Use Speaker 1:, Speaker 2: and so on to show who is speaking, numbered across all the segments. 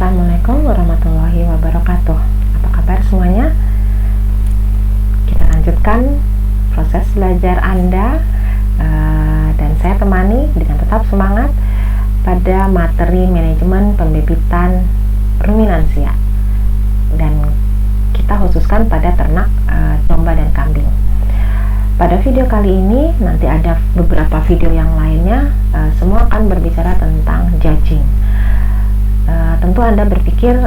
Speaker 1: Assalamualaikum warahmatullahi wabarakatuh. Apa kabar semuanya? Kita lanjutkan proses belajar Anda dan saya temani dengan tetap semangat pada materi manajemen pembibitan ruminansia, dan kita khususkan pada ternak domba dan kambing. Pada video kali ini, nanti ada beberapa video yang lainnya, semua akan berbicara tentang judging. Tentu Anda berpikir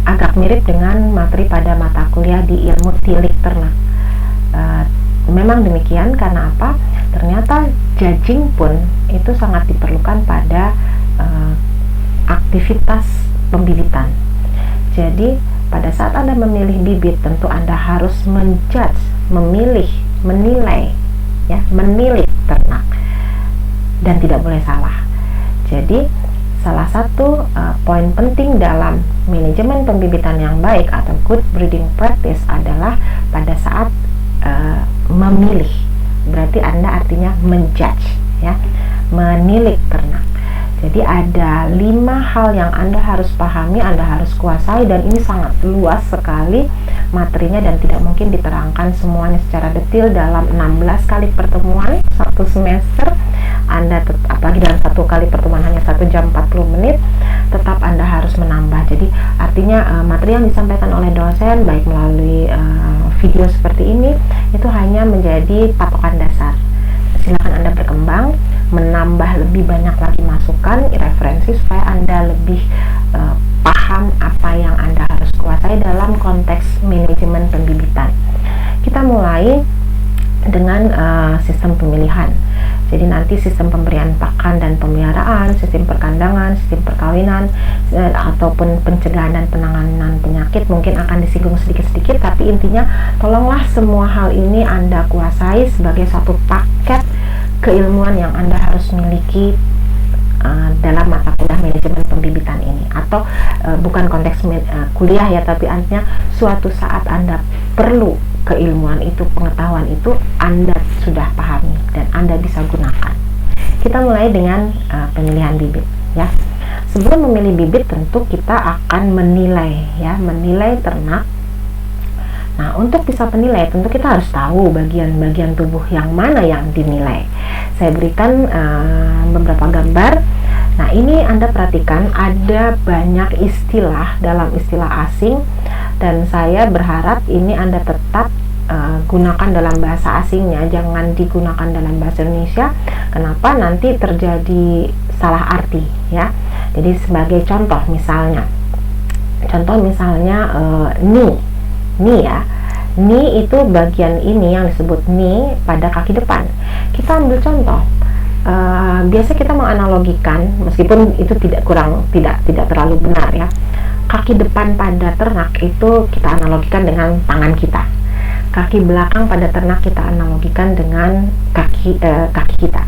Speaker 1: agak mirip dengan materi pada mata kuliah di ilmu tilik ternak. Memang demikian, karena apa? Ternyata judging pun itu sangat diperlukan pada aktivitas pembibitan. Jadi pada saat Anda memilih bibit, tentu Anda harus menjudge, memilih, menilai, ya, menilik ternak, dan tidak boleh salah. Jadi salah satu poin penting dalam manajemen pembibitan yang baik atau good breeding practice adalah pada saat memilih. Berarti Anda artinya menjudge, ya, menilik ternak. Jadi ada 5 hal yang Anda harus pahami, Anda harus kuasai, dan ini sangat luas sekali materinya dan tidak mungkin diterangkan semuanya secara detail dalam 16 kali pertemuan satu semester. Anda apalagi dalam satu kali pertemuan hanya 1 jam 40 menit, tetap Anda harus menambah. Jadi artinya materi yang disampaikan oleh dosen baik melalui video seperti ini itu hanya menjadi patokan dasar. Silakan Anda berkembang, menambah lebih banyak lagi masukan, referensi, supaya Anda lebih paham apa yang Anda harus kuasai dalam konteks manajemen pembibitan. Kita mulai dengan sistem pemilihan. Jadi nanti sistem pemberian pakan dan pemeliharaan, sistem perkandangan, sistem perkawinan, ataupun pencegahan dan penanganan penyakit mungkin akan disinggung sedikit-sedikit, tapi intinya tolonglah semua hal ini Anda kuasai sebagai satu paket keilmuan yang Anda harus miliki dalam mata kuliah manajemen pembibitan ini. Atau bukan konteks kuliah ya, tapi artinya suatu saat Anda perlu keilmuan itu, pengetahuan itu Anda sudah pahami dan Anda bisa gunakan. Kita mulai dengan pemilihan bibit, ya. Sebelum memilih bibit tentu kita akan menilai, ya, menilai ternak. Nah, untuk bisa menilai tentu kita harus tahu bagian-bagian tubuh yang mana yang dinilai. Saya berikan beberapa gambar. Nah, ini Anda perhatikan ada banyak istilah dalam istilah asing, dan saya berharap ini Anda tetap gunakan dalam bahasa asingnya, jangan digunakan dalam bahasa Indonesia. Kenapa? Nanti terjadi salah arti, ya. Jadi sebagai contoh misalnya knee ya. Knee itu bagian ini yang disebut knee pada kaki depan. Kita ambil contoh. Biasa kita menganalogikan, meskipun itu tidak terlalu benar, ya. Kaki depan pada ternak itu kita analogikan dengan tangan kita. Kaki belakang pada ternak kita analogikan dengan kaki kita.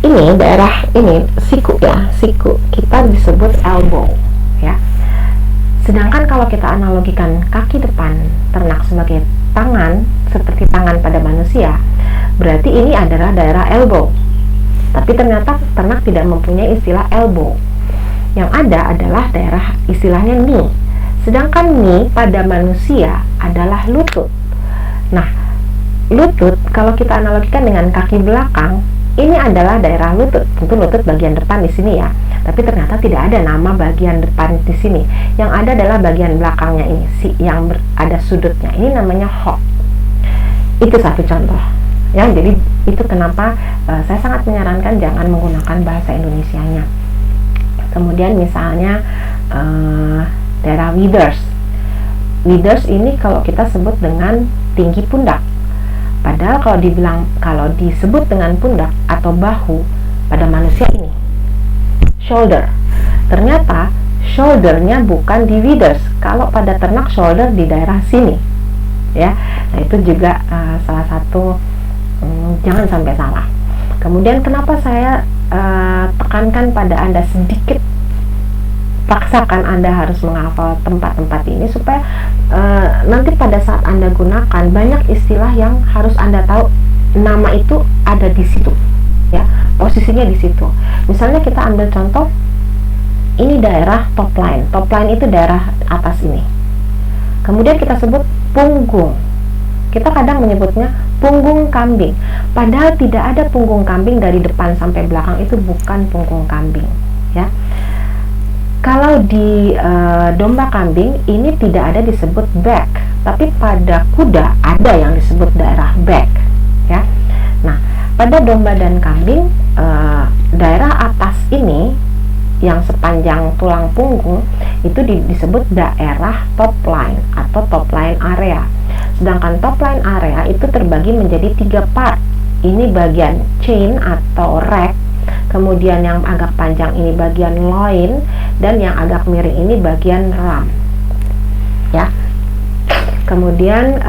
Speaker 1: Ini daerah ini siku, ya, siku kita disebut elbow, ya. Sedangkan kalau kita analogikan kaki depan ternak sebagai tangan, seperti tangan pada manusia, berarti ini adalah daerah elbow. Tapi ternyata ternak tidak mempunyai istilah elbow. Yang ada adalah daerah istilahnya knee. Sedangkan knee pada manusia adalah lutut. Nah, lutut kalau kita analogikan dengan kaki belakang, ini adalah daerah lutut. Tentu lutut bagian depan di sini, ya. Tapi ternyata tidak ada nama bagian depan di sini. Yang ada adalah bagian belakangnya ini, yang ada sudutnya. Ini namanya hock. Itu satu contoh, ya. Jadi itu kenapa saya sangat menyarankan jangan menggunakan bahasa Indonesianya. Kemudian misalnya daerah withers. Withers ini kalau kita sebut dengan tinggi pundak. Padahal kalau disebut dengan pundak atau bahu pada manusia ini shoulder. Ternyata shouldernya bukan di withers. Kalau pada ternak shoulder di daerah sini, ya. Nah, itu juga salah satu jangan sampai salah. Kemudian kenapa saya tekankan pada Anda sedikit, paksakan Anda harus menghafal tempat-tempat ini supaya nanti pada saat Anda gunakan banyak istilah yang harus Anda tahu nama itu ada di situ, ya, posisinya di situ. Misalnya kita ambil contoh ini daerah top line. Top line itu daerah atas ini. Kemudian kita sebut punggung. Kita kadang menyebutnya punggung kambing. Padahal tidak ada punggung kambing dari depan sampai belakang, itu bukan punggung kambing, ya. Kalau di domba kambing ini tidak ada disebut back, tapi pada kuda ada yang disebut daerah back, ya. Nah, pada domba dan kambing daerah atas ini yang sepanjang tulang punggung itu disebut daerah top line atau top line area. Sedangkan top line area itu terbagi menjadi 3 part. Ini bagian chain atau rack, kemudian yang agak panjang ini bagian loin, dan yang agak miring ini bagian ram, ya. Kemudian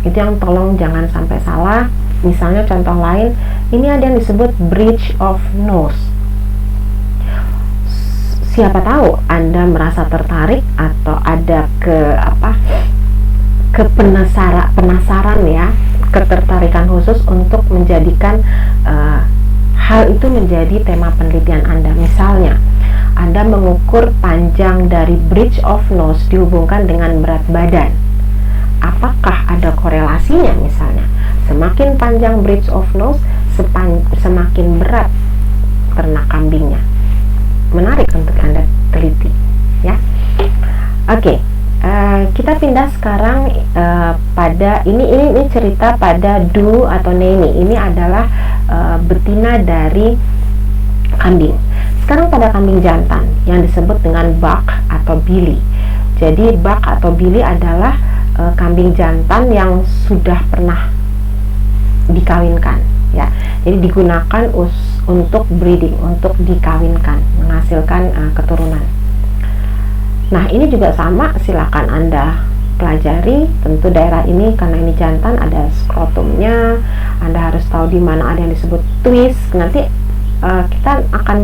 Speaker 1: itu yang tolong jangan sampai salah. Misalnya contoh lain, ini ada yang disebut bridge of nose. Siapa tahu Anda merasa tertarik atau ada penasaran ya, ketertarikan khusus untuk menjadikan hal itu menjadi tema penelitian Anda. Misalnya, Anda mengukur panjang dari bridge of nose dihubungkan dengan berat badan. Apakah ada korelasinya? Misalnya, semakin panjang bridge of nose, semakin berat ternak kambingnya. Menarik untuk Anda teliti, ya. Oke, kita pindah sekarang pada ini cerita pada Du atau Neni. Ini adalah betina dari kambing. Sekarang pada kambing jantan yang disebut dengan buck atau billy. Jadi buck atau billy adalah kambing jantan yang sudah pernah dikawinkan, ya. Jadi digunakan untuk breeding, untuk dikawinkan, menghasilkan keturunan. Nah, ini juga sama, silakan Anda pelajari. Tentu daerah ini karena ini jantan ada skrotumnya. Anda harus tahu di mana ada yang disebut twist. Nanti kita akan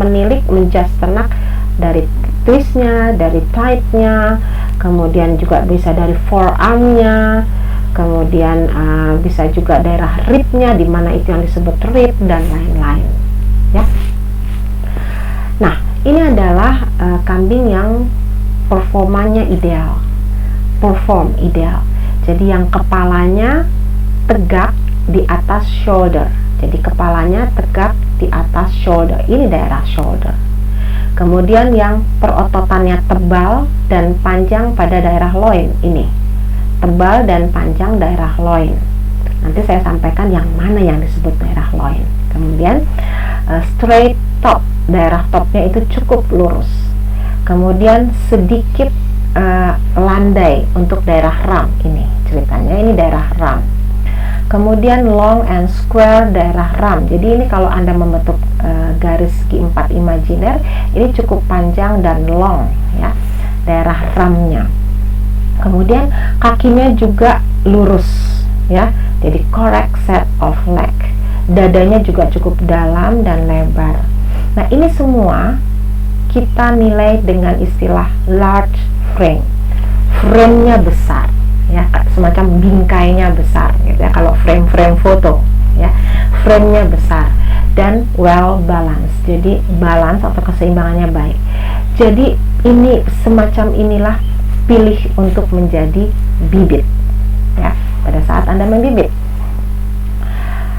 Speaker 1: menjudge ternak dari twistnya, dari tightnya, kemudian juga bisa dari forearmnya, kemudian bisa juga daerah ribnya, di mana itu yang disebut rib, dan lain-lain, ya. Nah, ini adalah kambing yang performanya ideal, jadi yang kepalanya tegak di atas shoulder. Jadi kepalanya tegak di atas shoulder, ini daerah shoulder. Kemudian yang perototannya tebal dan panjang pada daerah loin, ini tebal dan panjang daerah loin. Nanti saya sampaikan yang mana yang disebut daerah loin. Kemudian straight top, daerah topnya itu cukup lurus. Kemudian sedikit landai untuk daerah ram, ini ceritanya, ini daerah ram. Kemudian long and square daerah ram. Jadi ini kalau Anda membentuk garis segi 4 imajiner, ini cukup panjang dan long, ya, daerah ramnya. Kemudian kakinya juga lurus, ya. Jadi correct set of leg. Dadanya juga cukup dalam dan lebar. Nah, ini semua kita nilai dengan istilah large frame. Frame-nya besar, ya, semacam bingkainya besar, gitu ya. Kalau frame foto, ya, frame-nya besar dan well balanced. Jadi balance atau keseimbangannya baik. Jadi ini semacam inilah pilih untuk menjadi bibit, ya, pada saat Anda membibit.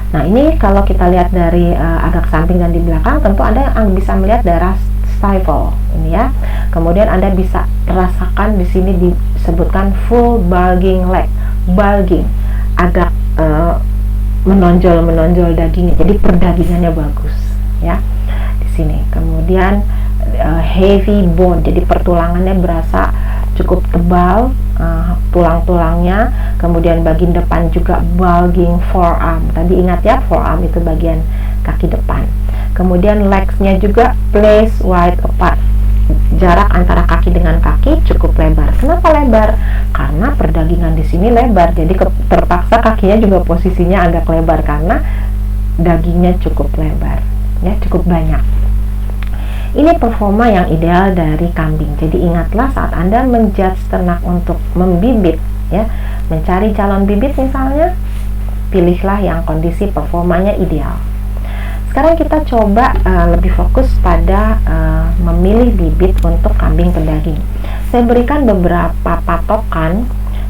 Speaker 1: Nah, ini kalau kita lihat dari agak samping dan di belakang, tentu Anda bisa melihat daerah stifle ini, ya. Kemudian Anda bisa rasakan di sini disebutkan full bulging leg, bulging, agak menonjol dagingnya. Jadi perdagingannya bagus, ya, di sini. Kemudian heavy bone, jadi pertulangannya berasa cukup tebal, tulang-tulangnya. Kemudian bagian depan juga bulging forearm. Tadi ingat ya, forearm itu bagian kaki depan. Kemudian legs-nya juga place wide apart. Jarak antara kaki dengan kaki cukup lebar. Kenapa lebar? Karena perdagingan di sini lebar. Jadi terpaksa kakinya juga posisinya agak lebar karena dagingnya cukup lebar, ya, cukup banyak. Ini performa yang ideal dari kambing. Jadi ingatlah saat Anda menjudge ternak untuk membibit, ya, mencari calon bibit misalnya, pilihlah yang kondisi performanya ideal. Sekarang kita coba lebih fokus pada memilih bibit untuk kambing pedaging. Saya berikan beberapa patokan,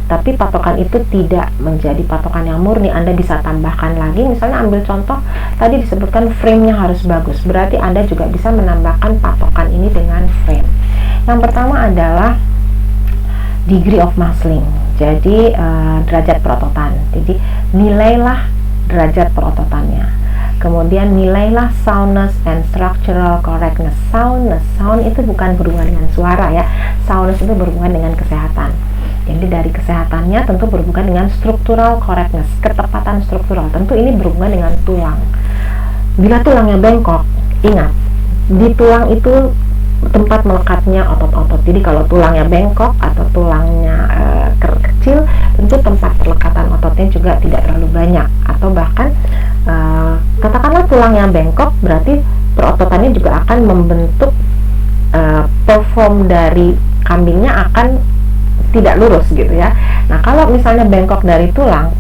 Speaker 1: tapi patokan itu tidak menjadi patokan yang murni. Anda bisa tambahkan lagi, misalnya ambil contoh tadi disebutkan frame-nya harus bagus, berarti Anda juga bisa menambahkan patokan ini dengan frame. Yang pertama adalah degree of muscling, jadi derajat perototan. Jadi nilailah derajat perototannya. Kemudian nilailah soundness and structural correctness. Sound itu bukan berhubungan dengan suara ya. Soundness itu berhubungan dengan kesehatan. Jadi dari kesehatannya tentu berhubungan dengan structural correctness, ketepatan struktural. Tentu ini berhubungan dengan tulang. Bila tulangnya bengkok, ingat, di tulang itu tempat melekatnya otot-otot. Jadi kalau tulangnya bengkok atau tulangnya kecil, tentu tempat perlekatan ototnya juga tidak terlalu banyak. Atau bahkan katakanlah tulangnya bengkok, berarti perototannya juga akan membentuk perform dari kambingnya akan tidak lurus gitu ya. Nah kalau misalnya bengkok dari tulang,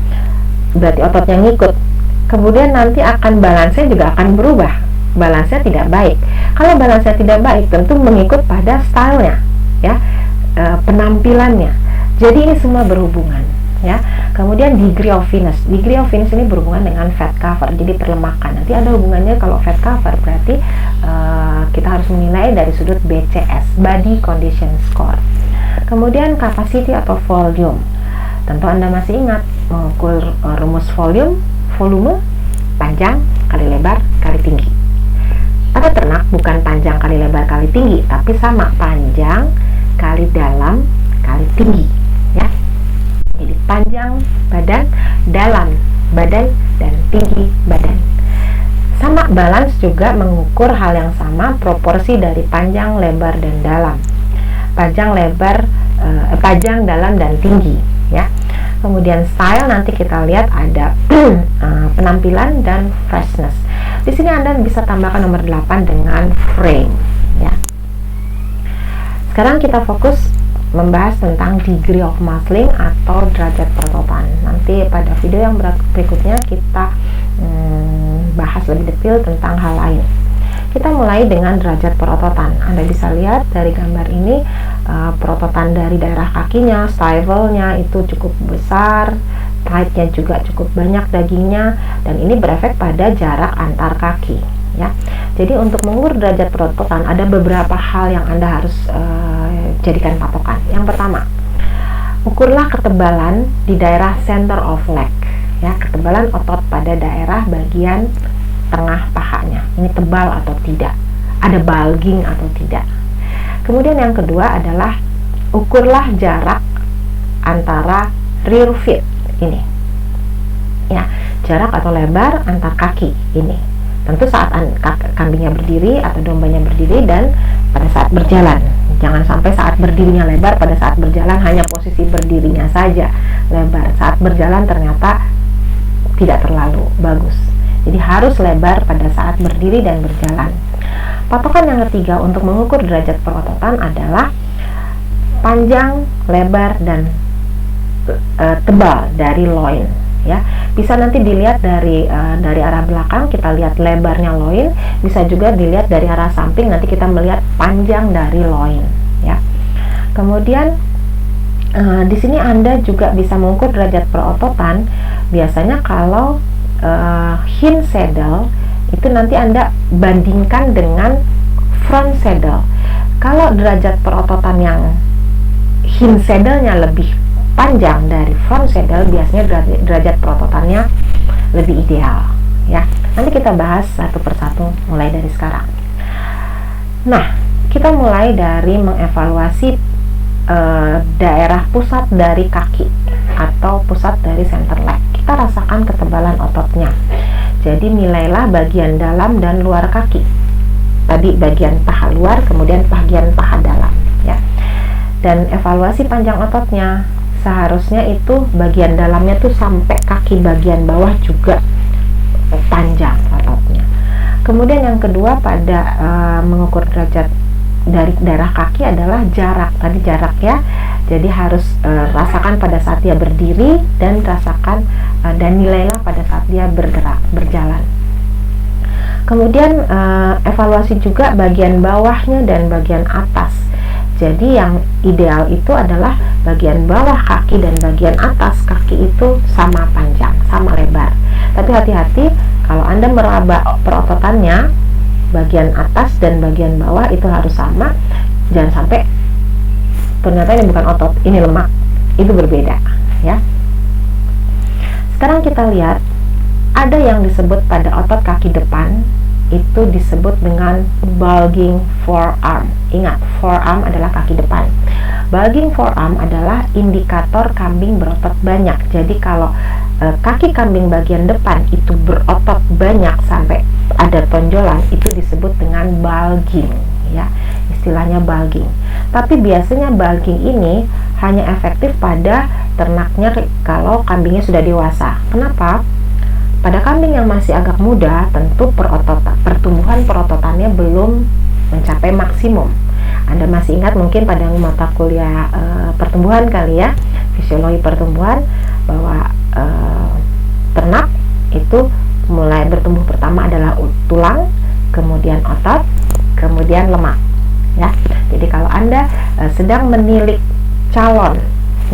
Speaker 1: berarti ototnya ngikut, kemudian nanti akan balansnya juga akan berubah, balansnya tidak baik. Kalau balansnya tidak baik, tentu mengikut pada stylenya ya, penampilannya. Jadi ini semua berhubungan ya. Kemudian degree of fineness ini berhubungan dengan fat cover, jadi perlemakan. Nanti ada hubungannya. Kalau fat cover berarti kita harus menilai dari sudut BCS, body condition score. Kemudian capacity atau volume, tentu Anda masih ingat mengukur rumus volume panjang kali lebar kali tinggi. Pada ternak bukan panjang kali lebar kali tinggi, tapi sama, panjang kali dalam kali tinggi ya. Jadi panjang badan, dalam badan, dan tinggi badan. Sama, balance juga mengukur hal yang sama, proporsi dari panjang, lebar, dan dalam. Panjang, lebar, panjang, dalam, dan tinggi ya. Kemudian style, nanti kita lihat ada penampilan dan freshness. Di sini Anda bisa tambahkan nomor 8 dengan frame ya. Sekarang kita fokus membahas tentang degree of muscling atau derajat perototan. Nanti pada video yang berikutnya kita bahas lebih detail tentang hal lain. Kita mulai dengan derajat perototan. Anda bisa lihat dari gambar ini, perototan dari daerah kakinya, stivelnya itu cukup besar, thigh-nya juga cukup banyak dagingnya, dan ini berefek pada jarak antar kaki ya. Jadi untuk mengukur derajat perototan ada beberapa hal yang Anda harus jadikan patokan. Yang pertama, ukurlah ketebalan di daerah center of leg ya, ketebalan otot pada daerah bagian tengah pahanya, ini tebal atau tidak, ada bulging atau tidak. Kemudian yang kedua adalah ukurlah jarak antara rear feet ini ya, jarak atau lebar antar kaki ini, tentu saat kambingnya berdiri atau dombanya berdiri dan pada saat berjalan. Jangan sampai saat berdirinya lebar, pada saat berjalan hanya posisi berdirinya saja lebar, saat berjalan ternyata tidak terlalu bagus. Jadi harus lebar pada saat berdiri dan berjalan. Patokan yang ketiga untuk mengukur derajat perototan adalah panjang, lebar, dan tebal dari loin ya. Bisa nanti dilihat dari arah belakang, kita lihat lebarnya loin, bisa juga dilihat dari arah samping, nanti kita melihat panjang dari loin ya. Kemudian di sini Anda juga bisa mengukur derajat perototan. Biasanya kalau hind saddle itu nanti Anda bandingkan dengan front saddle. Kalau derajat perototan yang hind saddle-nya lebih panjang dari front saddle, biasanya derajat perototannya lebih ideal ya. Nanti kita bahas satu persatu mulai dari sekarang. Nah, kita mulai dari mengevaluasi daerah pusat dari kaki atau pusat dari center leg. Kita rasakan ketebalan ototnya. Jadi nilailah bagian dalam dan luar kaki. Tadi bagian paha luar, kemudian bagian paha dalam ya. Dan evaluasi panjang ototnya. Seharusnya itu bagian dalamnya tuh sampai kaki bagian bawah juga panjang ototnya. Kemudian yang kedua pada mengukur derajat dari daerah kaki adalah jarak. Tadi jarak ya. Jadi harus rasakan pada saat dia berdiri dan rasakan dan nilailah pada saat dia bergerak, berjalan. Kemudian evaluasi juga bagian bawahnya dan bagian atas. Jadi yang ideal itu adalah bagian bawah kaki dan bagian atas kaki itu sama panjang, sama lebar. Tapi hati-hati kalau Anda meraba perototannya, bagian atas dan bagian bawah itu harus sama. Jangan sampai ternyata ini bukan otot, ini lemak. Itu berbeda, ya. Sekarang kita lihat ada yang disebut pada otot kaki depan, itu disebut dengan bulging forearm. Ingat, forearm adalah kaki depan. Bulging forearm adalah indikator kambing berotot banyak. Jadi kalau kaki kambing bagian depan itu berotot banyak sampai ada tonjolan, itu disebut dengan bulging, ya. Istilahnya bulging. Tapi biasanya bulging ini hanya efektif pada ternaknya kalau kambingnya sudah dewasa. Kenapa? Pada kambing yang masih agak muda, tentu pertumbuhan perototannya belum mencapai maksimum. Anda masih ingat mungkin pada mata kuliah pertumbuhan kali ya, fisiologi pertumbuhan, bahwa ternak itu mulai bertumbuh pertama adalah tulang, kemudian otot, kemudian lemak, ya. Jadi kalau Anda sedang menilik calon,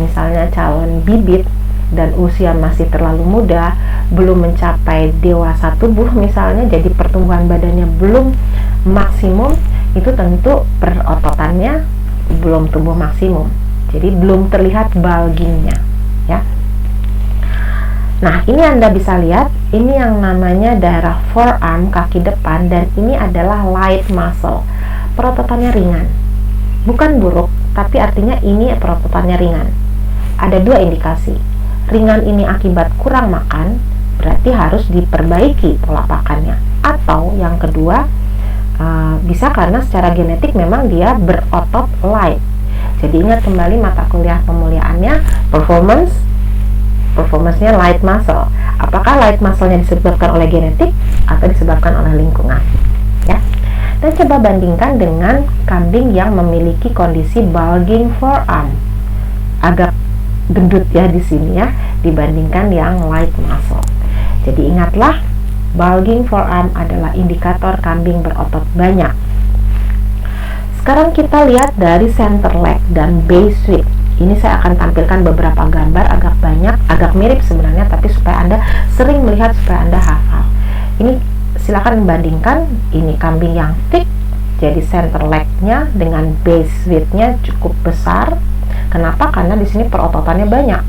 Speaker 1: misalnya calon bibit dan usia masih terlalu muda, belum mencapai dewasa tubuh misalnya, jadi pertumbuhan badannya belum maksimum, itu tentu perototannya belum tumbuh maksimum, jadi belum terlihat bulgingnya, ya. Nah, ini Anda bisa lihat, ini yang namanya daerah forearm, kaki depan, dan ini adalah light muscle. Perototannya ringan, bukan buruk, tapi artinya ini perototannya ringan. Ada dua indikasi. Ringan ini akibat kurang makan, berarti harus diperbaiki pola makannya. Atau yang kedua, bisa karena secara genetik memang dia berotot light. Jadi ingat kembali mata kuliah pemuliaannya, performance-nya light muscle. Apakah light muscle-nya disebabkan oleh genetik atau disebabkan oleh lingkungan, ya? Dan coba bandingkan dengan kambing yang memiliki kondisi bulging forearm, agak gendut ya di sini ya, dibandingkan yang light muscle. Jadi ingatlah, bulging forearm adalah indikator kambing berotot banyak. Sekarang kita lihat dari center leg dan base sweep. Ini saya akan tampilkan beberapa gambar, agak banyak, agak mirip sebenarnya, tapi supaya Anda sering melihat, supaya Anda hafal. Ini silakan bandingkan, ini kambing yang thick, jadi center leg-nya dengan base sweep-nya cukup besar. Kenapa? Karena di sini perototannya banyak.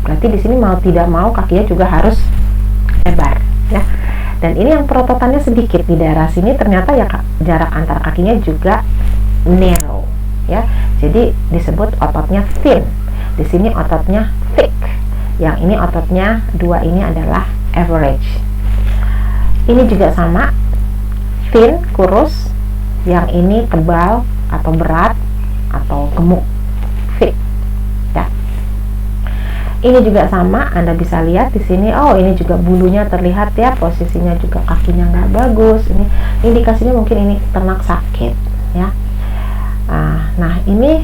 Speaker 1: Berarti di sini mau tidak mau kakinya juga harus lebar, ya. Dan ini yang perototannya sedikit di daerah sini, ternyata ya jarak antara kakinya juga narrow, ya. Jadi disebut ototnya thin. Di sini ototnya thick. Yang ini ototnya dua ini adalah average. Ini juga sama, thin, kurus. Yang ini tebal atau berat atau gemuk, fit. Ya. Ini juga sama, Anda bisa lihat di sini. Oh, ini juga bulunya terlihat ya, posisinya juga kakinya nggak bagus. Ini indikasinya mungkin ini ternak sakit, ya. Nah, ini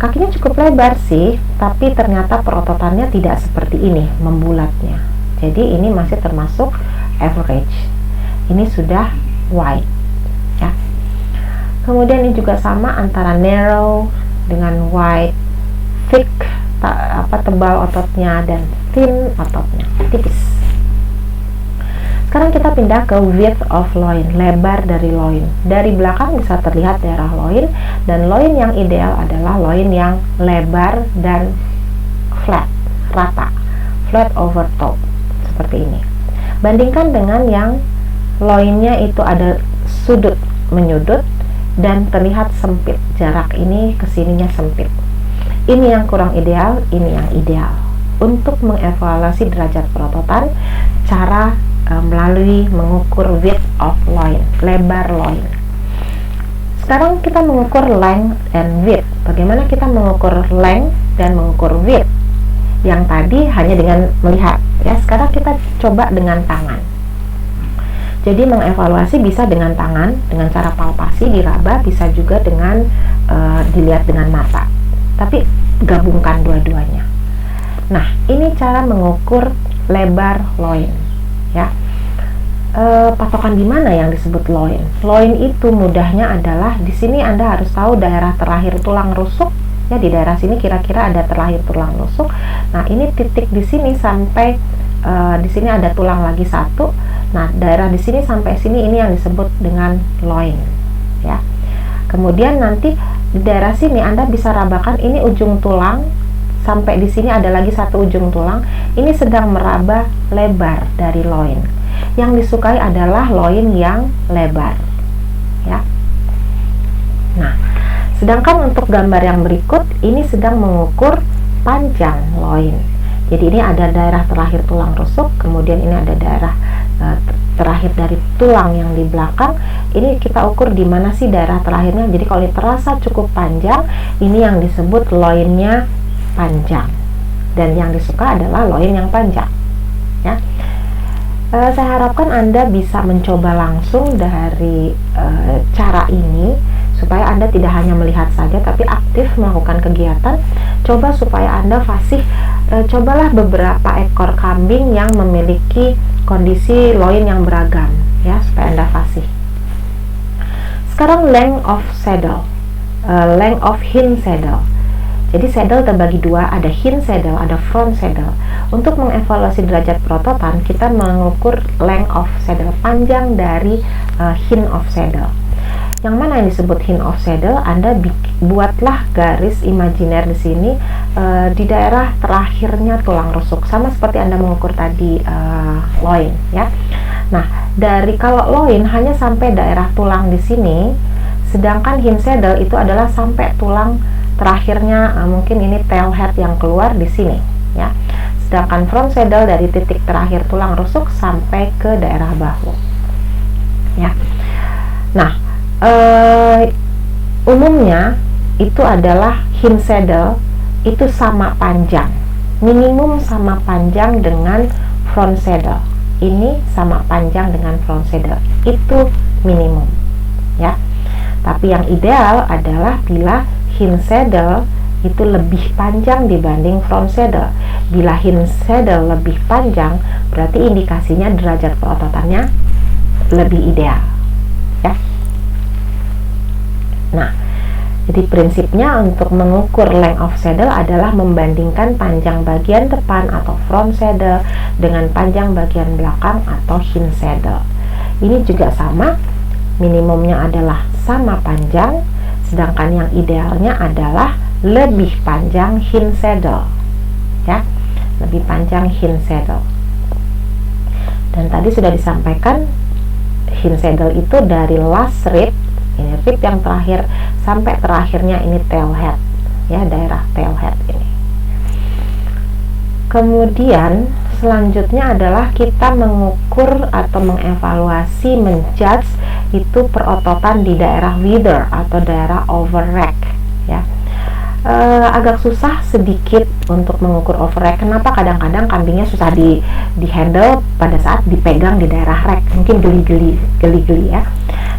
Speaker 1: kakinya cukup lebar sih, tapi ternyata perototannya tidak seperti ini, membulatnya. Jadi ini masih termasuk average. Ini sudah wide, ya. Kemudian ini juga sama antara narrow dengan wide, thick, tebal ototnya, dan thin ototnya, tipis. Sekarang kita pindah ke width of loin, lebar dari loin. Dari belakang bisa terlihat daerah loin, dan loin yang ideal adalah loin yang lebar dan flat, rata, flat over top, seperti ini. Bandingkan dengan yang loinnya itu ada sudut menyudut dan terlihat sempit, jarak ini kesininya sempit. Ini yang kurang ideal, ini yang ideal. Untuk mengevaluasi derajat perototan, cara melalui mengukur width of loin, lebar loin. Sekarang kita mengukur length and width. Bagaimana kita mengukur length dan mengukur width? Yang tadi hanya dengan melihat, ya. Sekarang kita coba dengan tangan. Jadi mengevaluasi bisa dengan tangan, dengan cara palpasi, diraba, bisa juga dengan dilihat dengan mata. Tapi gabungkan dua-duanya. Nah, ini cara mengukur lebar loin, ya. patokan di mana yang disebut loin? Loin itu mudahnya adalah di sini Anda harus tahu daerah terlahir tulang rusuk. Ya, di daerah sini kira-kira ada terlahir tulang rusuk. Nah, ini titik di sini sampai di sini ada tulang lagi satu. Nah, daerah di sini sampai sini ini yang disebut dengan loin. Ya. Kemudian nanti di daerah sini Anda bisa rabakan ini ujung tulang sampai di sini ada lagi satu ujung tulang. Ini sedang meraba lebar dari loin. Yang disukai adalah loin yang lebar, ya. Nah, sedangkan untuk gambar yang berikut ini sedang mengukur panjang loin. Jadi ini ada daerah terlahir tulang rusuk, kemudian ini ada daerah terakhir dari tulang yang di belakang. Ini kita ukur di mana sih daerah terakhirnya. Jadi kalau ini terasa cukup panjang, ini yang disebut loinnya panjang. Dan yang disuka adalah loin yang panjang, ya. Saya harapkan Anda bisa mencoba langsung dari cara ini supaya Anda tidak hanya melihat saja tapi aktif melakukan kegiatan. Coba supaya Anda fasih, cobalah beberapa ekor kambing yang memiliki kondisi loin yang beragam, ya, supaya Anda fasih. Sekarang length of saddle, length of hind saddle. Jadi saddle terbagi dua, ada hind saddle, ada front saddle. Untuk mengevaluasi derajat perototan, kita mengukur length of saddle, panjang dari hind of saddle. Yang mana yang disebut hind of saddle? Anda buatlah garis imajiner di sini di daerah terakhirnya tulang rusuk, sama seperti Anda mengukur tadi loin, ya. Nah, dari kalau loin hanya sampai daerah tulang di sini, sedangkan hind saddle itu adalah sampai tulang terakhirnya, mungkin ini tail head yang keluar di sini, ya. Sedangkan front saddle dari titik terakhir tulang rusuk sampai ke daerah bahu, ya. Nah, umumnya itu adalah hind saddle itu sama panjang, minimum sama panjang dengan front saddle. Ini sama panjang dengan front saddle, itu minimum, ya. Tapi yang ideal adalah bila hind saddle itu lebih panjang dibanding front saddle. Bila hind saddle lebih panjang, berarti indikasinya derajat perototannya lebih ideal, ya. Nah, jadi prinsipnya untuk mengukur length of saddle adalah membandingkan panjang bagian depan atau front saddle dengan panjang bagian belakang atau hind saddle. Ini juga sama, minimumnya adalah sama panjang, sedangkan yang idealnya adalah lebih panjang hind saddle, ya, lebih panjang hind saddle. Dan tadi sudah disampaikan hind saddle itu dari last rib, ini rib yang terakhir sampai terakhirnya ini tail head, ya, daerah tail head ini. Kemudian selanjutnya adalah kita mengukur atau mengevaluasi, menjudge itu perototan di daerah wither atau daerah over rack, ya. Agak susah sedikit untuk mengukur over rack. Kenapa? Kadang-kadang kambingnya susah di handle pada saat dipegang di daerah rack, mungkin geli-geli, ya.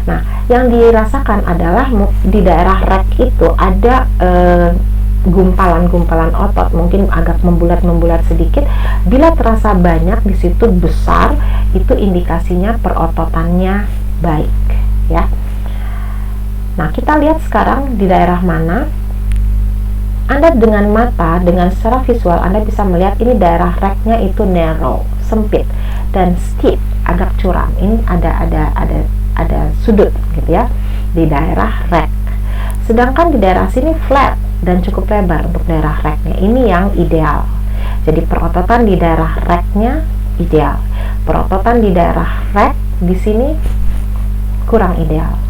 Speaker 1: Nah, yang dirasakan adalah di daerah rack itu ada gumpalan-gumpalan otot, mungkin agak membulat-membulat sedikit. Bila terasa banyak di situ besar, itu indikasinya perototannya baik, ya. Nah, kita lihat sekarang di daerah mana. Anda dengan mata, dengan secara visual Anda bisa melihat ini daerah racknya itu narrow, sempit, dan steep, agak curam. Ini ada sudut gitu, ya, di daerah rack. Sedangkan di daerah sini flat dan cukup lebar untuk daerah racknya. Ini yang ideal. Jadi perototan di daerah racknya ideal. Perototan di daerah rack di sini kurang ideal.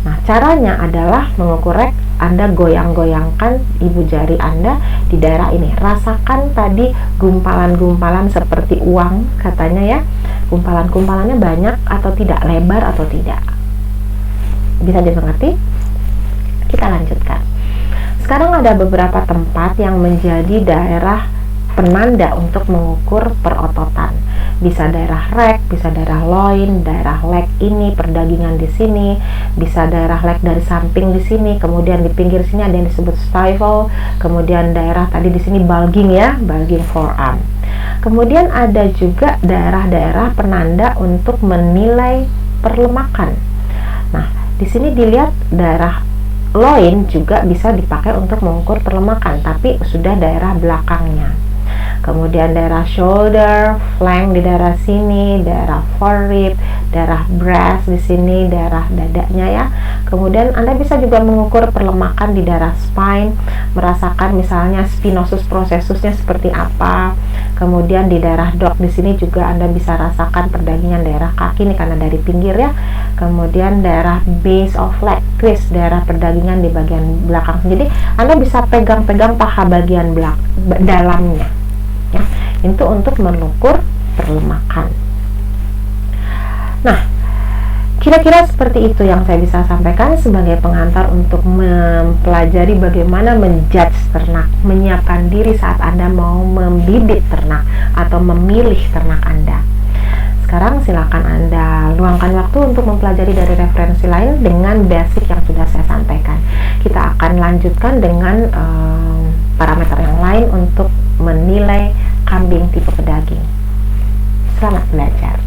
Speaker 1: Nah, caranya adalah mengukur rack. Anda goyang-goyangkan ibu jari Anda di daerah ini. Rasakan tadi gumpalan-gumpalan seperti uang katanya, ya. Gumpalan-gumpalannya banyak atau tidak, lebar atau tidak. Bisa dimengerti? Kita lanjutkan. Sekarang ada beberapa tempat yang menjadi daerah penanda untuk mengukur perototan. bisa daerah rek, bisa daerah loin, daerah leg ini, perdagingan di sini, bisa daerah leg dari samping di sini, kemudian di pinggir sini ada yang disebut stifle, kemudian daerah tadi di sini bulging ya, bulging forearm. Kemudian ada juga daerah-daerah penanda untuk menilai perlemakan. Nah, di sini dilihat daerah loin juga bisa dipakai untuk mengukur perlemakan, tapi sudah daerah belakangnya. Kemudian daerah shoulder, flank di daerah sini, daerah forearm, daerah breast di sini, daerah dadanya ya. Kemudian Anda bisa juga mengukur perlemakan di daerah spine, merasakan misalnya spinosus processusnya seperti apa. Kemudian di daerah dock di sini juga Anda bisa rasakan perdagingan daerah kaki nih karena dari pinggir ya. Kemudian daerah base of leg crease, daerah perdagingan di bagian belakang. Jadi Anda bisa pegang-pegang paha bagian dalamnya. Ya, itu untuk mengukur perlemakan. Nah, kira-kira seperti itu yang saya bisa sampaikan sebagai pengantar untuk mempelajari bagaimana menjudge ternak, menyiapkan diri saat Anda mau membibit ternak atau memilih ternak Anda. Sekarang silakan Anda luangkan waktu untuk mempelajari dari referensi lain dengan basic yang sudah saya sampaikan. Kita akan lanjutkan dengan parameter yang lain untuk menilai kambing tipe pedaging. Selamat belajar.